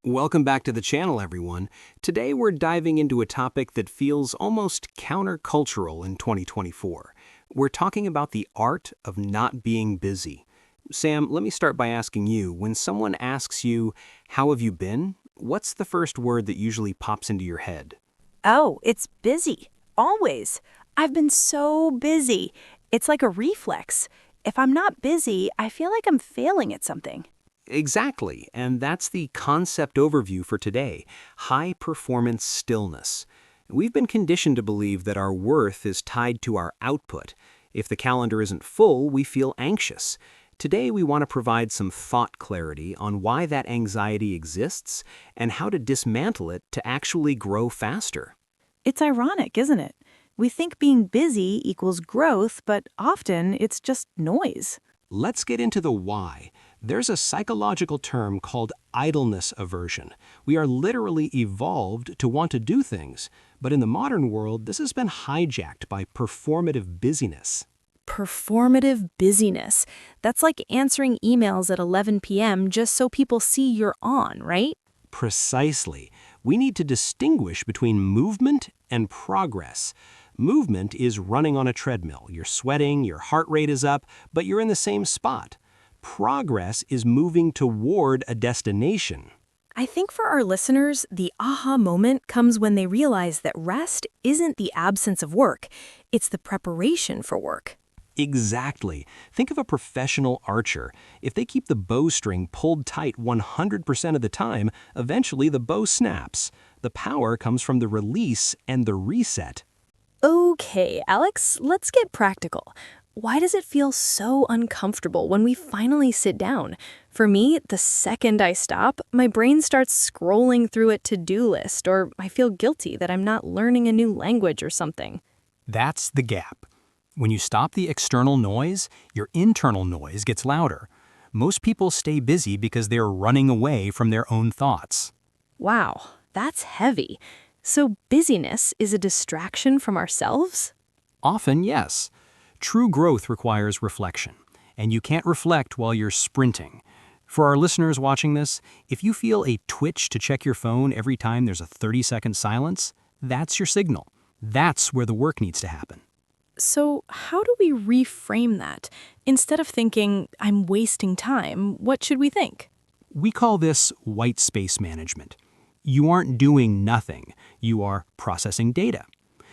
Welcome back to the channel, everyone. Today we're diving into a topic that feels almost countercultural in 2024. We're talking about the art of not being busy. Sam, let me start by asking you, when someone asks you, "How have you been?" what's the first word that usually pops into your head? Oh, it's busy. Always. I've been so busy. It's like a reflex. If I'm not busy, I feel like I'm failing at something. Exactly, and that's the concept overview for today, high-performance stillness. We've been conditioned to believe that our worth is tied to our output. If the calendar isn't full, we feel anxious. Today, we want to provide some thought clarity on why that anxiety exists and how to dismantle it to actually grow faster. It's ironic, isn't it? We think being busy equals growth, but often it's just noise. Let's get into the why. There's a psychological term called idleness aversion. We are literally evolved to want to do things, but in the modern world, this has been hijacked by performative busyness. Performative busyness. That's like answering emails at 11 p.m. just so people see you're on, right? Precisely. We need to distinguish between movement and progress. Movement is running on a treadmill. You're sweating, your heart rate is up, but you're in the same spot. Progress is moving toward a destination. I think for our listeners, the aha moment comes when they realize that rest isn't the absence of work, it's the preparation for work. Exactly. Think of a professional archer. If they keep the bowstring pulled tight 100% of the time, eventually the bow snaps. The power comes from the release and the reset. Okay, Alex, let's get practical. Why does it feel so uncomfortable when we finally sit down? For me, the second I stop, my brain starts scrolling through a to-do list, or I feel guilty that I'm not learning a new language or something. That's the gap. When you stop the external noise, your internal noise gets louder. Most people stay busy because they're running away from their own thoughts. Wow, that's heavy. So busyness is a distraction from ourselves? Often, yes. True growth requires reflection, and you can't reflect while you're sprinting. For our listeners watching this, if you feel a twitch to check your phone every time there's a 30-second silence, that's your signal. That's where the work needs to happen. So how do we reframe that? Instead of thinking, I'm wasting time, what should we think? We call this white space management. You aren't doing nothing. You are processing data.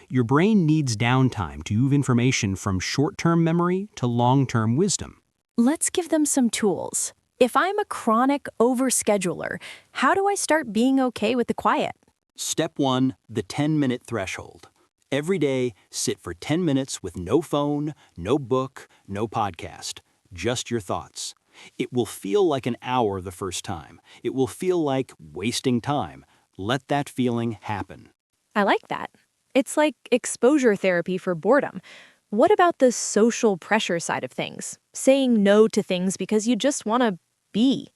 Your brain needs downtime to move information from short-term memory to long-term wisdom. Let's give them some tools. If I'm a chronic overscheduler, how do I start being okay with the quiet? Step 1, the 10-minute threshold. Every day, sit for 10 minutes with no phone, no book, no podcast, just your thoughts. It will feel like an hour the first time. It will feel like wasting time. Let that feeling happen. I like that. It's like exposure therapy for boredom. What about the social pressure side of things? Saying no to things because you just want to be.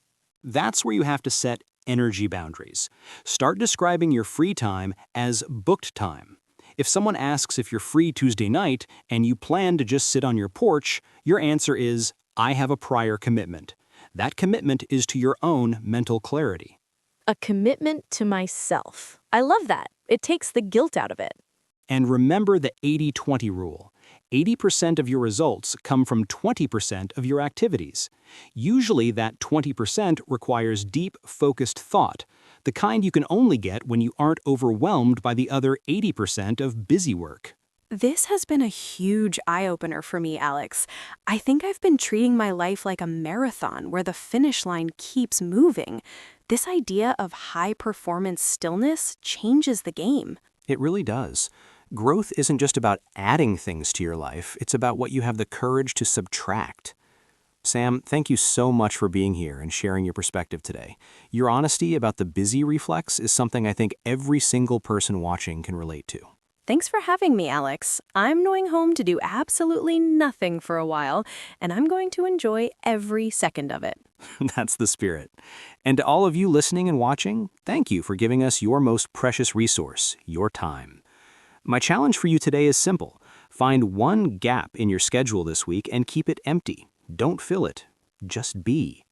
That's where you have to set energy boundaries. Start describing your free time as booked time. If someone asks if you're free Tuesday night and you plan to just sit on your porch, your answer is, "I have a prior commitment." That commitment is to your own mental clarity. A commitment to myself. I love that. It takes the guilt out of it. And remember the 80-20 rule. 80% of your results come from 20% of your activities. Usually that 20% requires deep, focused thought, the kind you can only get when you aren't overwhelmed by the other 80% of busy work. This has been a huge eye-opener for me, Alex. I think I've been treating my life like a marathon where the finish line keeps moving. This idea of high-performance stillness changes the game. It really does. Growth isn't just about adding things to your life, it's about what you have the courage to subtract. Sam, thank you so much for being here and sharing your perspective today. Your honesty about the busy reflex is something I think every single person watching can relate to. Thanks for having me, Alex. I'm going home to do absolutely nothing for a while, and I'm going to enjoy every second of it. That's the spirit. And to all of you listening and watching, thank you for giving us your most precious resource, your time. My challenge for you today is simple. Find one gap in your schedule this week and keep it empty. Don't fill it. Just be.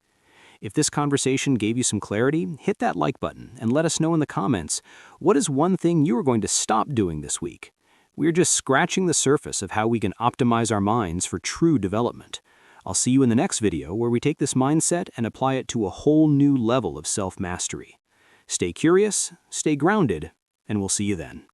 If this conversation gave you some clarity, hit that like button and let us know in the comments, what is one thing you are going to stop doing this week? We're just scratching the surface of how we can optimize our minds for true development. I'll see you in the next video where we take this mindset and apply it to a whole new level of self-mastery. Stay curious, stay grounded, and we'll see you then.